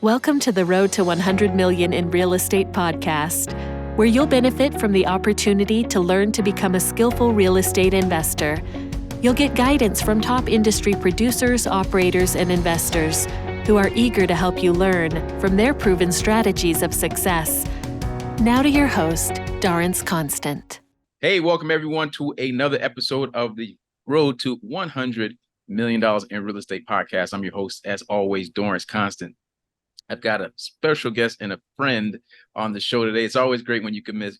Welcome to the Road to 100 Million in Real Estate podcast, where you'll benefit from the opportunity to learn to become a skillful real estate investor. You'll get guidance from top industry producers, operators, and investors who are eager to help you learn from their proven strategies of success. Now to your host, Dorrance Constant. Hey, welcome everyone to another episode of the Road to $100 Million in Real Estate podcast. I'm your host, as always, Dorrance Constant. I've got a special guest and a friend on the show today. It's always great when you can mix,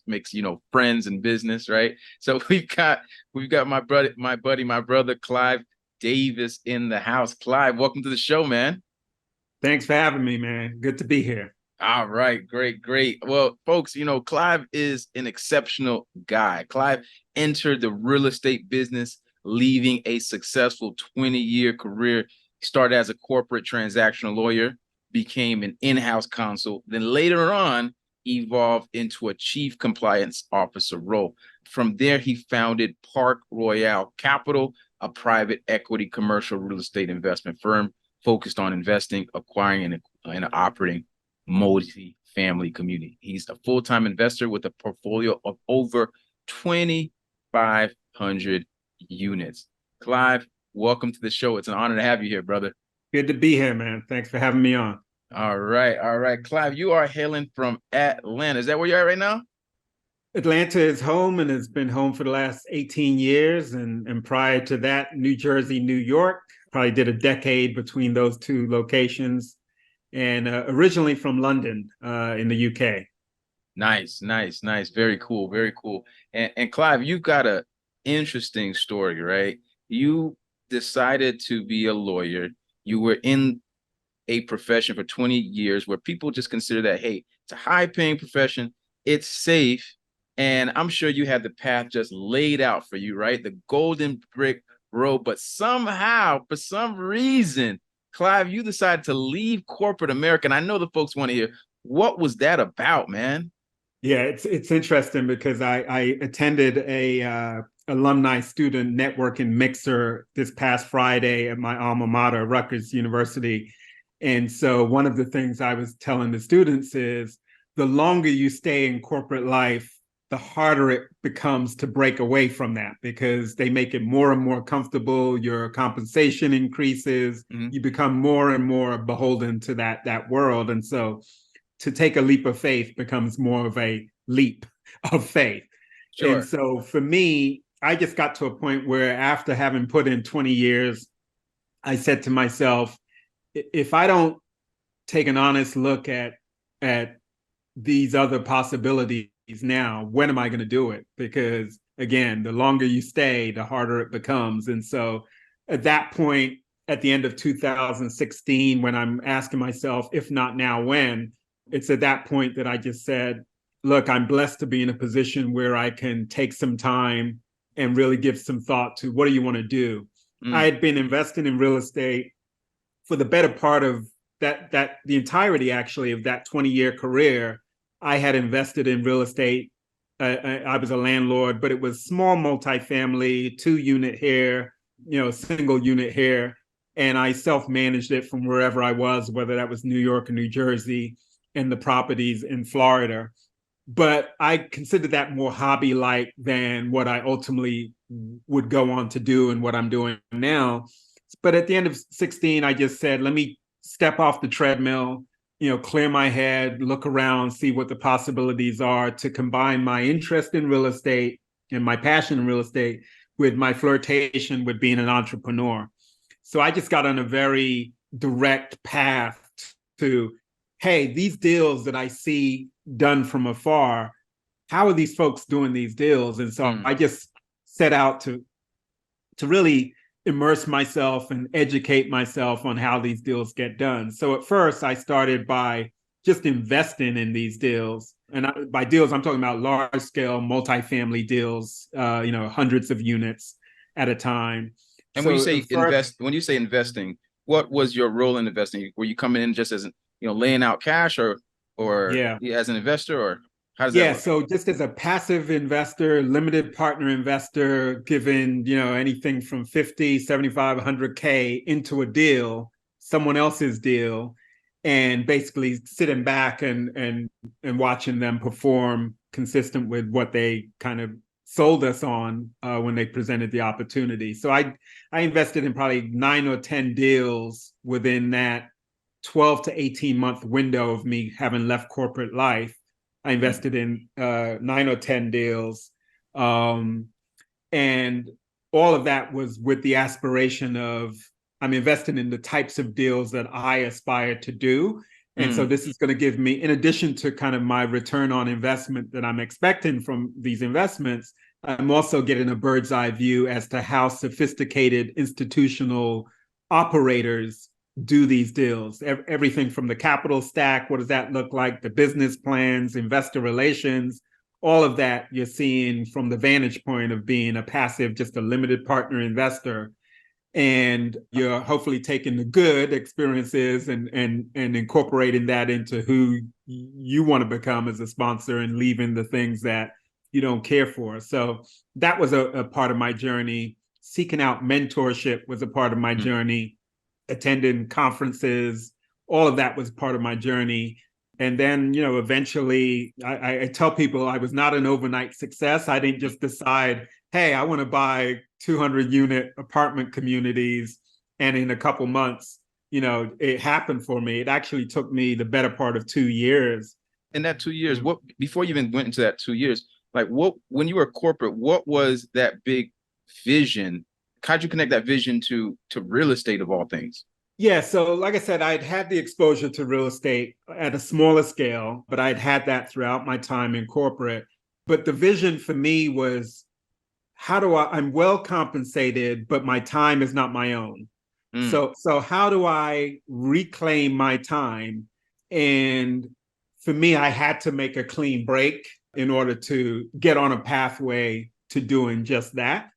friends and business, right? So we've got my brother Clive Davis in the house. Clive, welcome to the show, man. Thanks for having me, man. Good to be here. All right, great. Well, folks, Clive is an exceptional guy. Clive entered the real estate business, leaving a successful 20-year career. He started as a corporate transactional lawyer, became an in-house counsel, then later on evolved into a chief compliance officer role. From there, he founded Park Royale Capital, a private equity commercial real estate investment firm focused on investing, acquiring, and operating multifamily community. He's a full-time investor with a portfolio of over 2,500 units. Clive, welcome to the show. It's an honor to have you here, brother. Good to be here, man. Thanks for having me on. All right. Clive, you are hailing from Atlanta. Is that where you're at right now? Atlanta is home and has been home for the last 18 years. And prior to that, New Jersey, New York. Probably did a decade between those two locations. And originally from London in the UK. Nice. Very cool. And Clive, you've got an interesting story, right? You decided to be a lawyer. You were in a profession for 20 years where people just consider that, hey, it's a high-paying profession, it's safe, and I'm sure you had the path just laid out for you, right? The golden brick road. But somehow, for some reason, Clive, you decided to leave corporate America. And I know the folks want to hear, what was that about, man? Yeah, it's interesting because I attended a alumni student networking mixer this past Friday at my alma mater, Rutgers University. And so one of the things I was telling the students is the longer you stay in corporate life, the harder it becomes to break away from that because they make it more and more comfortable. Your compensation increases. Mm-hmm. You become more and more beholden to that world. And so to take a leap of faith becomes more of a leap of faith. Sure. And so for me, I just got to a point where after having put in 20 years, I said to myself, if I don't take an honest look at these other possibilities now, when am I going to do it? Because again, the longer you stay, the harder it becomes. And so at that point, at the end of 2016, when I'm asking myself, if not now, when, it's at that point that I just said, look, I'm blessed to be in a position where I can take some time and really give some thought to what do you want to do? I had been investing in real estate for the better part of that the entirety actually of that 20-year career. I had invested in real estate. I was a landlord, but it was small multifamily, 2-unit here, single unit here. And I self-managed it from wherever I was, whether that was New York or New Jersey, and the properties in Florida. But I consider that more hobby-like than what I ultimately would go on to do and what I'm doing now. But at the end of 16, I just said, let me step off the treadmill, clear my head, look around, see what the possibilities are to combine my interest in real estate and my passion in real estate with my flirtation with being an entrepreneur. So I just got on a very direct path to, hey, these deals that I see done from afar, how are these folks doing these deals? And so I just set out to really immerse myself and educate myself on how these deals get done. So at first I started by just investing in these deals. And by deals, I'm talking about large scale multifamily deals, hundreds of units at a time. And when you say investing, what was your role in investing? Were you coming in just as laying out cash or as an investor, or how does that work? So just as a passive investor, limited partner investor, giving anything from 50, 75, 100K into a deal, someone else's deal, and basically sitting back and watching them perform consistent with what they kind of sold us on when they presented the opportunity. So I invested in probably 9 or 10 deals within that 12 to 18 month window of me having left corporate life. I invested in 9 or 10 deals. And all of that was with the aspiration of I'm investing in the types of deals that I aspire to do. And so this is going to give me, in addition to kind of my return on investment that I'm expecting from these investments, I'm also getting a bird's eye view as to how sophisticated institutional operators do these deals. Everything from the capital stack, what does that look like? The business plans, investor relations, all of that you're seeing from the vantage point of being a passive, just a limited partner investor. And you're hopefully taking the good experiences and incorporating that into who you want to become as a sponsor and leaving the things that you don't care for. So that was a part of my journey. Seeking out mentorship was a part of my journey. Attending conferences, all of that was part of my journey. And then, eventually I tell people I was not an overnight success. I didn't just decide, hey, I want to buy 200 unit apartment communities. And in a couple months, it happened for me. It actually took me the better part of 2 years. In that 2 years, before you even went into that 2 years, like when you were corporate, what was that big vision? How'd you connect that vision to real estate of all things? Yeah, so like I said, I'd had the exposure to real estate at a smaller scale, but I'd had that throughout my time in corporate. But the vision for me was, I'm well compensated, but my time is not my own. So how do I reclaim my time? And for me, I had to make a clean break in order to get on a pathway to doing just that.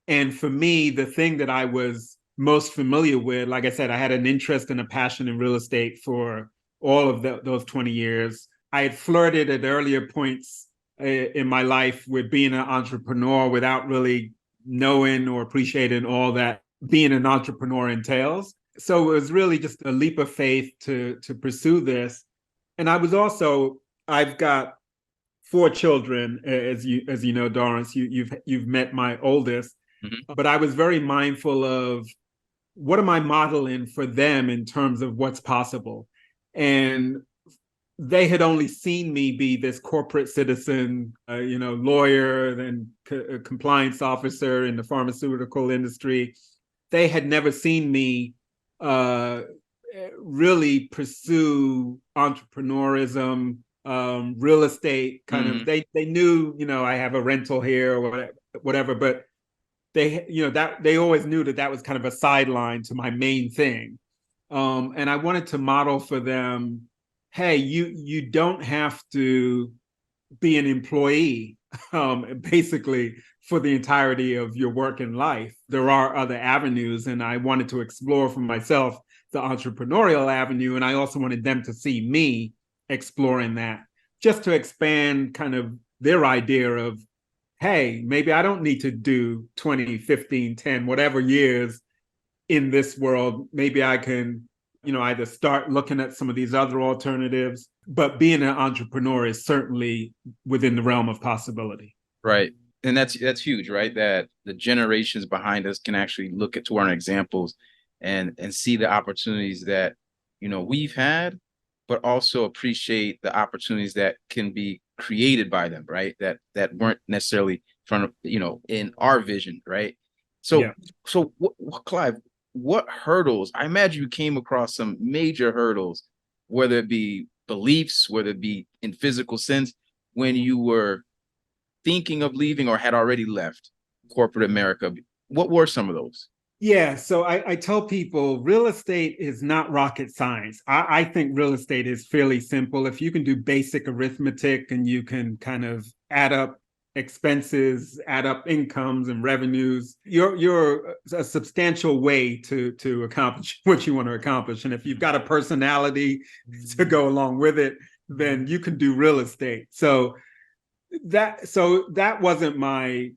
And for me, the thing that I was most familiar with, like I said, I had an interest and a passion in real estate for all of those 20 years. I had flirted at earlier points in my life with being an entrepreneur without really knowing or appreciating all that being an entrepreneur entails. So it was really just a leap of faith to pursue this. And I've got 4 children, as you know, Dorrance. You've met my oldest. But I was very mindful of what am I modeling for them in terms of what's possible. And they had only seen me be this corporate citizen, lawyer, then compliance officer in the pharmaceutical industry. They had never seen me really pursue entrepreneurism, real estate kind of. They knew, I have a rental here or whatever, but they always knew that was kind of a sideline to my main thing. And I wanted to model for them, hey, you don't have to be an employee, basically for the entirety of your working life. There are other avenues, and I wanted to explore for myself the entrepreneurial avenue. And I also wanted them to see me exploring that, just to expand kind of their idea of, hey, maybe I don't need to do 20, 15, 10, whatever years in this world. Maybe I can, either start looking at some of these other alternatives, but being an entrepreneur is certainly within the realm of possibility. Right. And that's huge, right? That the generations behind us can actually look at our examples and see the opportunities that, we've had, but also appreciate the opportunities that can be created by them, right? That weren't necessarily from, in our vision, right? So Clive, what hurdles? I imagine you came across some major hurdles, whether it be beliefs, whether it be in physical sense, when you were thinking of leaving or had already left corporate America. What were some of those? Yeah, so I tell people real estate is not rocket science. I think real estate is fairly simple. If you can do basic arithmetic and you can kind of add up expenses, add up incomes and revenues, you're a substantial way to accomplish what you want to accomplish. And if you've got a personality to go along with it, then you can do real estate. So that wasn't my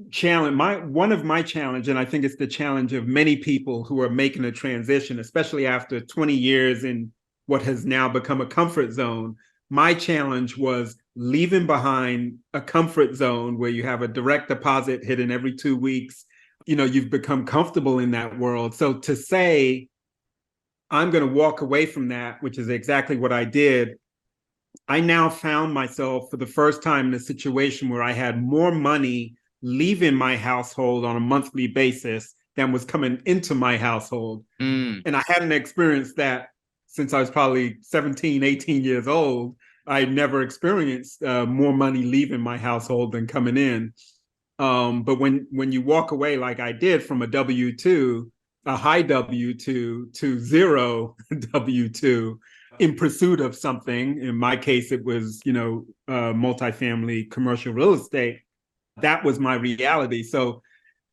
challenge. One of my challenge, and I think it's the challenge of many people who are making a transition, especially after 20 years in what has now become a comfort zone. My challenge was leaving behind a comfort zone where you have a direct deposit hitting every 2 weeks. You've become comfortable in that world. So to say, I'm going to walk away from that, which is exactly what I did, I now found myself for the first time in a situation where I had more money leaving my household on a monthly basis than was coming into my household. And I hadn't experienced that since I was probably 17, 18 years old. I never experienced more money leaving my household than coming in. But when you walk away like I did from a W-2, a high W-2 to zero W-2 in pursuit of something, in my case, it was, multifamily commercial real estate. That was my reality. So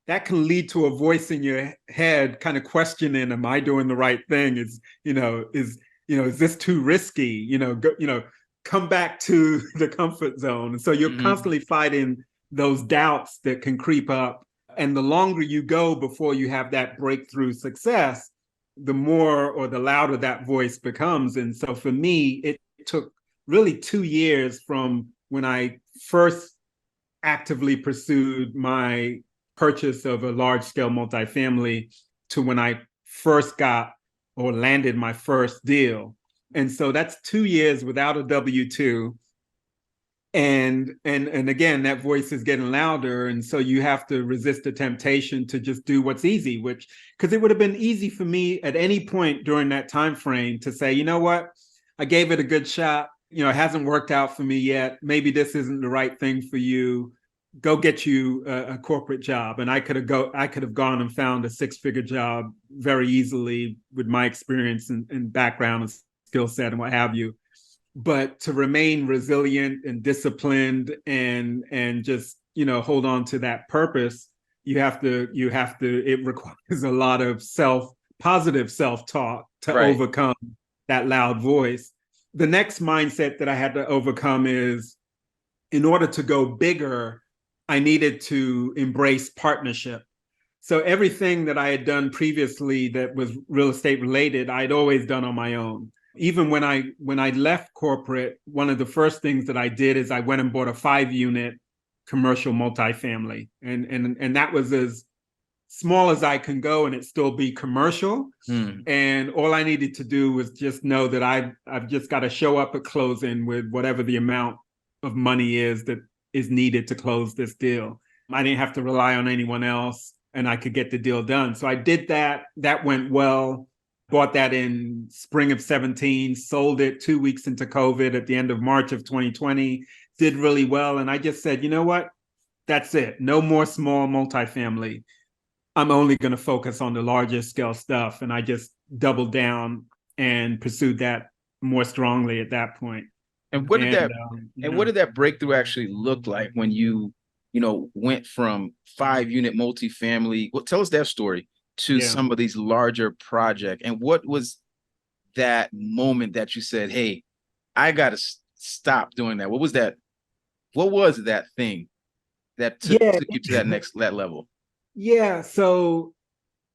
that can lead to a voice in your head kind of questioning, am I doing the right thing? Is this too risky? Come back to the comfort zone. And so you're constantly fighting those doubts that can creep up. And the longer you go before you have that breakthrough success, the more or the louder that voice becomes. And so for me, it took really 2 years from when I first actively pursued my purchase of a large-scale multifamily to when I first got or landed my first deal. And so that's 2 years without a W-2. And again, that voice is getting louder. And so you have to resist the temptation to just do what's easy, because it would have been easy for me at any point during that time frame to say, you know what, I gave it a good shot. It hasn't worked out for me yet. Maybe this isn't the right thing for you. Go get you a corporate job. And I could have gone and found a 6-figure job very easily with my experience and background and skill set and what have you. But to remain resilient and disciplined and just, hold on to that purpose, it requires a lot of positive self-talk to overcome that loud voice. The next mindset that I had to overcome is, in order to go bigger, I needed to embrace partnership. So everything that I had done previously that was real estate related, I'd always done on my own. Even when I left corporate, one of the first things that I did is I went and bought a 5-unit commercial multifamily. And that was as small as I can go and it still be commercial. And all I needed to do was just know that I've just got to show up at closing with whatever the amount of money is that is needed to close this deal. I didn't have to rely on anyone else and I could get the deal done. So I did that. That went well. Bought that in spring of 17, sold it 2 weeks into COVID at the end of March of 2020, did really well. And I just said, you know what? That's it. No more small multifamily. I'm only going to focus on the larger scale stuff. And I just doubled down and pursued that more strongly at that point. And what did that breakthrough actually look like when you went from 5-unit multifamily? Well, tell us that story. To some of these larger projects. And what was that moment that you said, hey, I got to stop doing that? What was that thing that took you to that level? Yeah. So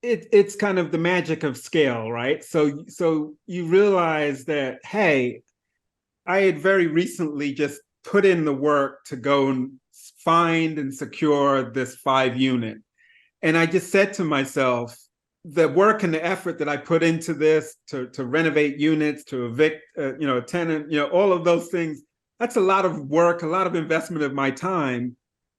it's kind of the magic of scale, right? So you realize that, hey, I had very recently just put in the work to go and find and secure this 5-unit. And I just said to myself, the work and the effort that I put into this to renovate units, to evict, a tenant, all of those things, that's a lot of work, a lot of investment of my time.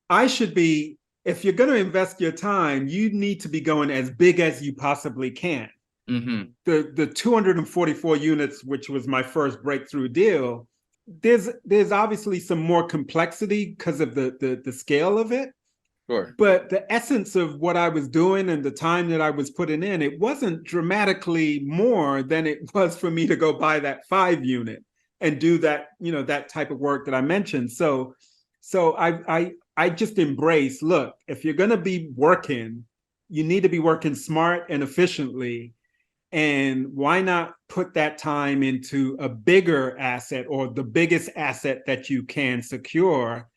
I should be, if you're going to invest your time, you need to be going as big as you possibly can. The 244 units, which was my first breakthrough deal, there's obviously some more complexity because of the scale of it. Sure. But the essence of what I was doing and the time that I was putting in, it wasn't dramatically more than it was for me to go buy that 5-unit and do that, that type of work that I mentioned. So I just embrace, look, if you're going to be working, you need to be working smart and efficiently. And why not put that time into a bigger asset or the biggest asset that you can secure?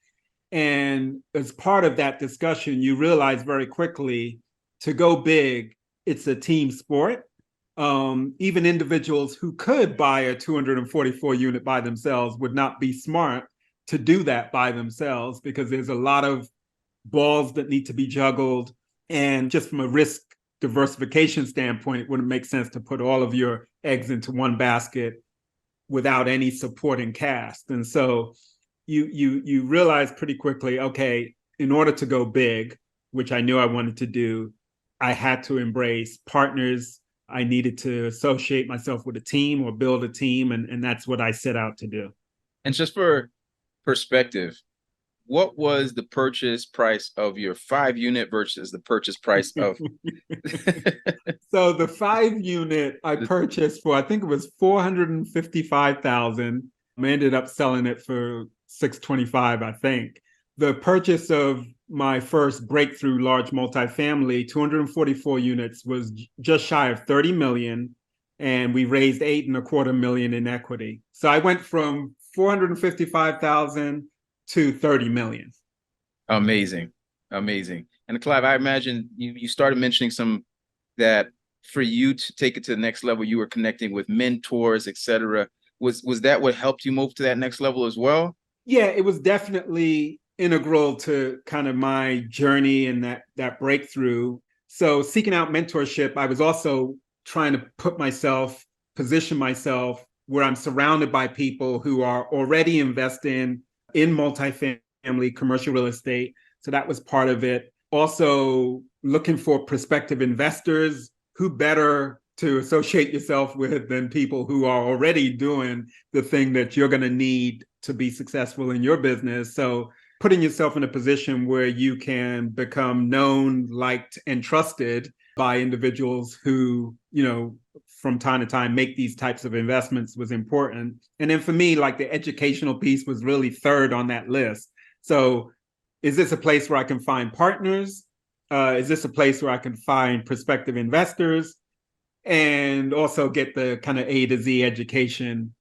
And as part of that discussion, you realize very quickly, to go big, it's a team sport. even individuals who could buy a 244 unit by themselves would not be smart to do that by themselves, because there's a lot of balls that need to be juggled. And just from a risk diversification standpoint, it wouldn't make sense to put all of your eggs into one basket without any supporting cast. And so you realize pretty quickly, okay, in order to go big, which I knew I wanted to do, I had to embrace partners. I needed to associate myself with a team or build a team, and that's what I set out to do. And just for perspective, what was the purchase price of your 5 unit versus the purchase price of? So the 5 unit I purchased for, I think it was 455,000. I ended up selling it for 625, I think. The purchase of my first breakthrough large multifamily, 244 units, was just shy of 30 million, and we raised 8.25 million in equity. So I went from 455,000 to 30 million. Amazing. And Clive, I imagine you started mentioning some that for you to take it to the next level, you were connecting with mentors, etc. Was that what helped you move to that next level as well? Yeah, it was definitely integral to kind of my journey and that breakthrough. So seeking out mentorship, I was also trying to position myself where I'm surrounded by people who are already investing in multifamily commercial real estate. So that was part of it. Also looking for prospective investors. Who better to associate yourself with than people who are already doing the thing that you're going to need to be successful in your business. So putting yourself in a position where you can become known, liked, and trusted by individuals who, from time to time make these types of investments was important. And then for me, like, the educational piece was really third on that list. So is this a place where I can find partners? Is this a place where I can find prospective investors? And also get the kind of A to Z education,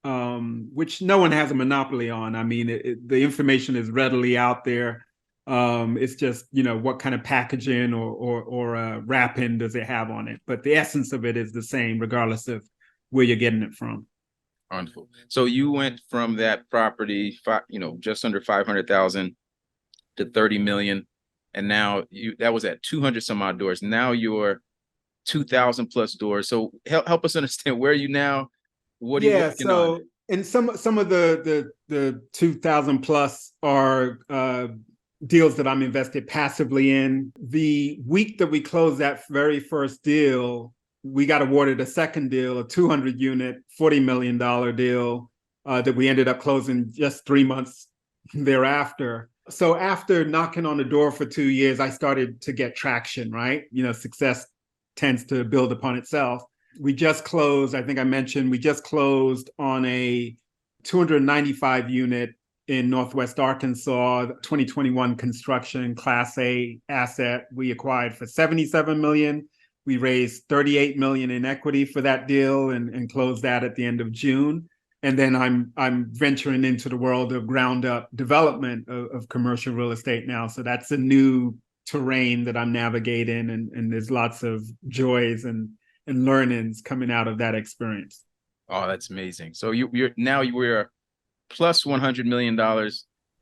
which no one has a monopoly on. I mean, the information is readily out there. It's just, what kind of packaging or wrapping does it have on it? But the essence of it is the same, regardless of where you're getting it from. Wonderful. So you went from that property, just under 500,000 to 30 million. And now that was at 200 some odd doors. Now you're 2,000 plus doors. So help us understand, where are you now? What are you working on? And some of the 2,000 plus are deals that I'm invested passively in. The week that we closed that very first deal, we got awarded a second deal, a 200 unit, $40 million deal that we ended up closing just 3 months thereafter. So after knocking on the door for 2 years, I started to get traction, right? Success tends to build upon itself. We just closed, I think I mentioned, we just closed on a 295 unit in Northwest Arkansas, 2021 construction Class A asset. We acquired for 77 million. We raised 38 million in equity for that deal and closed that at the end of June. And then I'm venturing into the world of ground up development of commercial real estate now. So that's a new terrain that I'm navigating, and there's lots of joys and learnings coming out of that experience. Oh, that's amazing. So we're plus $100 million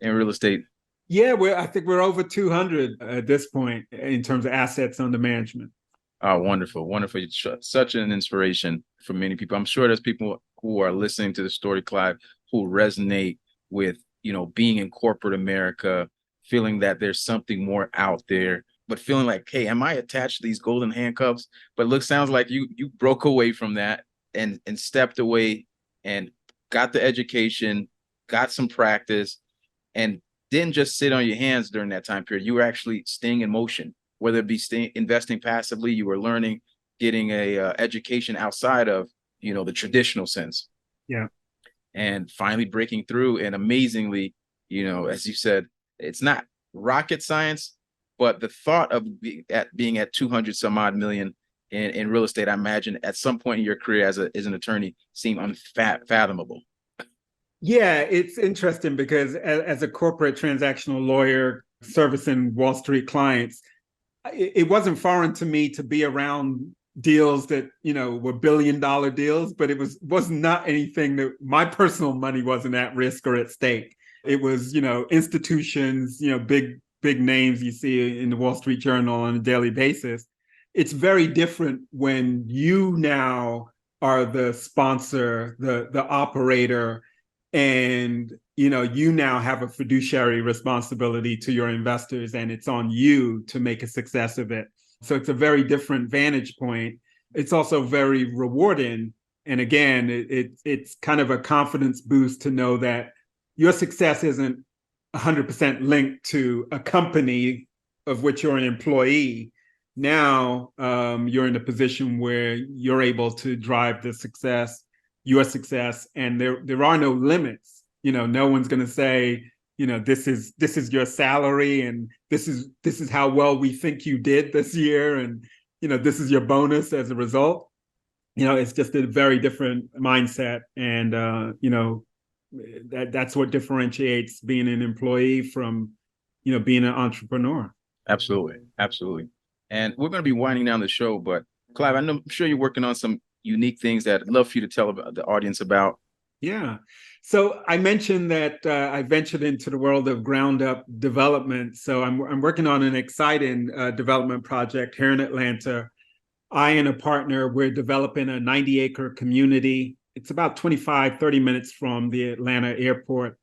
in real estate. Yeah, I think we're over 200 at this point in terms of assets under management. Oh, wonderful. Such an inspiration for many people. I'm sure there's people who are listening to the story, Clive, who resonate with, being in corporate America, feeling that there's something more out there, but feeling like, hey, am I attached to these golden handcuffs? But sounds like you broke away from that and stepped away and got the education, got some practice, and didn't just sit on your hands during that time period. You were actually staying in motion, whether it be investing passively, you were learning, getting a education outside of, the traditional sense. Yeah. And finally breaking through. And amazingly, as you said, it's not rocket science, but the thought of being at 200 some odd million in real estate, I imagine at some point in your career as an attorney, seemed unfathomable. Yeah, it's interesting because as a corporate transactional lawyer servicing Wall Street clients, it wasn't foreign to me to be around deals that, were $billion deals, but it was not anything that my personal money wasn't at risk or at stake. It was, institutions, big names you see in the Wall Street Journal on a daily basis. It's very different when you now are the sponsor, the operator, and you now have a fiduciary responsibility to your investors, and it's on you to make a success of it. So it's a very different vantage point. It's also very rewarding. And again, it's kind of a confidence boost to know that your success isn't 100% linked to a company of which you're an employee. Now you're in a position where you're able to drive the success, your success, and there are no limits. No one's going to say, this is your salary, and this is how well we think you did this year, and this is your bonus as a result. It's just a very different mindset, and that's what differentiates being an employee from being an entrepreneur. Absolutely. And we're going to be winding down the show, but Clive, I'm sure you're working on some unique things that I'd love for you to tell the audience about. Yeah. So I mentioned that I ventured into the world of ground up development. So I'm working on an exciting development project here in Atlanta. I and a partner, we're developing a 90-acre community. It's about 30 minutes from the Atlanta airport,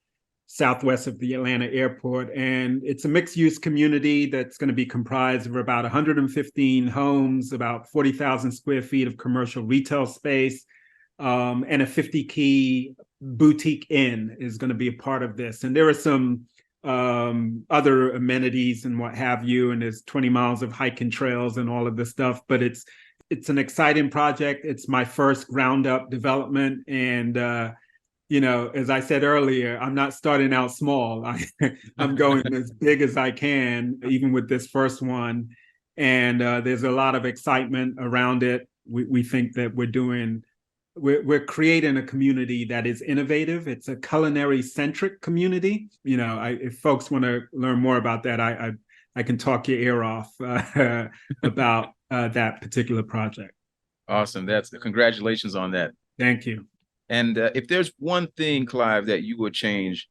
southwest of the Atlanta airport. And it's a mixed-use community that's going to be comprised of about 115 homes, about 40,000 square feet of commercial retail space, and a 50-key boutique inn is going to be a part of this. And there are some other amenities and what have you, and there's 20 miles of hiking trails and all of this stuff. But it's an exciting project. It's my first ground up development. And, as I said earlier, I'm not starting out small. I'm going as big as I can, even with this first one. And there's a lot of excitement around it. We think that we're creating a community that is innovative. It's a culinary-centric community. If folks want to learn more about that, I can talk your ear off about that particular project. Awesome. Congratulations on that. Thank you. And if there's one thing, Clive, that you would change,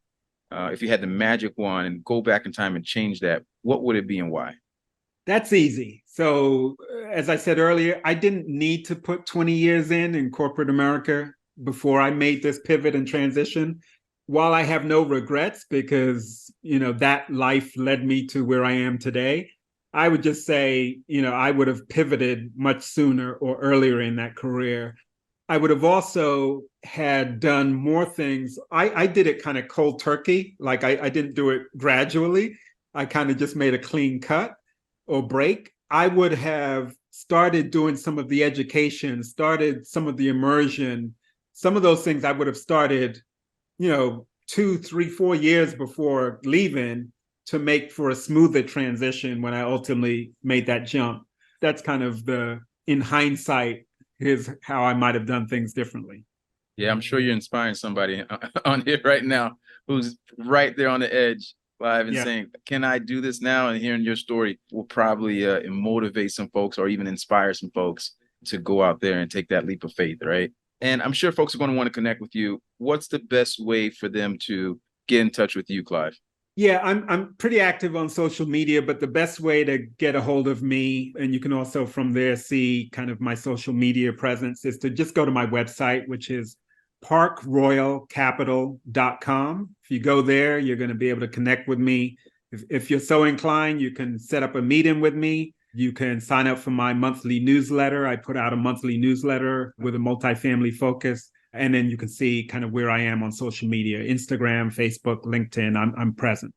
if you had the magic wand and go back in time and change that, what would it be and why? That's easy. So as I said earlier, I didn't need to put 20 years in corporate America before I made this pivot and transition. While I have no regrets because, that life led me to where I am today, I would just say, I would have pivoted much sooner or earlier in that career. I would have also had done more things. I did it kind of cold turkey. Like I didn't do it gradually. I kind of just made a clean cut or break. I would have started doing some of the education, started some of the immersion, some of those things I would have started, 2, 3, 4 years before leaving to make for a smoother transition when I ultimately made that jump. That's kind of in hindsight, here's how I might have done things differently. Yeah, I'm sure you're inspiring somebody on here right now who's right there on the edge, Clive, and saying, can I do this now? And hearing your story will probably motivate some folks or even inspire some folks to go out there and take that leap of faith, right? And I'm sure folks are going to want to connect with you. What's the best way for them to get in touch with you, Clive? Yeah, I'm pretty active on social media, but the best way to get a hold of me, and you can also from there see kind of my social media presence, is to just go to my website, which is parkroyalcapital.com. If you go there, you're going to be able to connect with me. If you're so inclined, you can set up a meeting with me. You can sign up for my monthly newsletter. I put out a monthly newsletter with a multifamily focus. And then you can see kind of where I am on social media, Instagram, Facebook, LinkedIn. I'm present.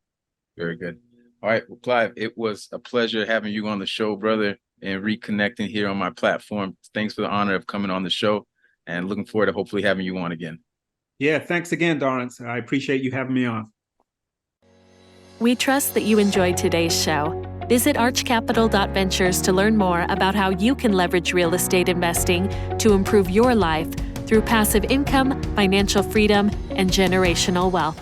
Very good. All right, well, Clive, it was a pleasure having you on the show, brother, and reconnecting here on my platform. Thanks for the honor of coming on the show and looking forward to hopefully having you on again. Yeah, thanks again, Dorrance. I appreciate you having me on. We trust that you enjoyed today's show. Visit archcapital.ventures to learn more about how you can leverage real estate investing to improve your life through passive income, financial freedom, and generational wealth.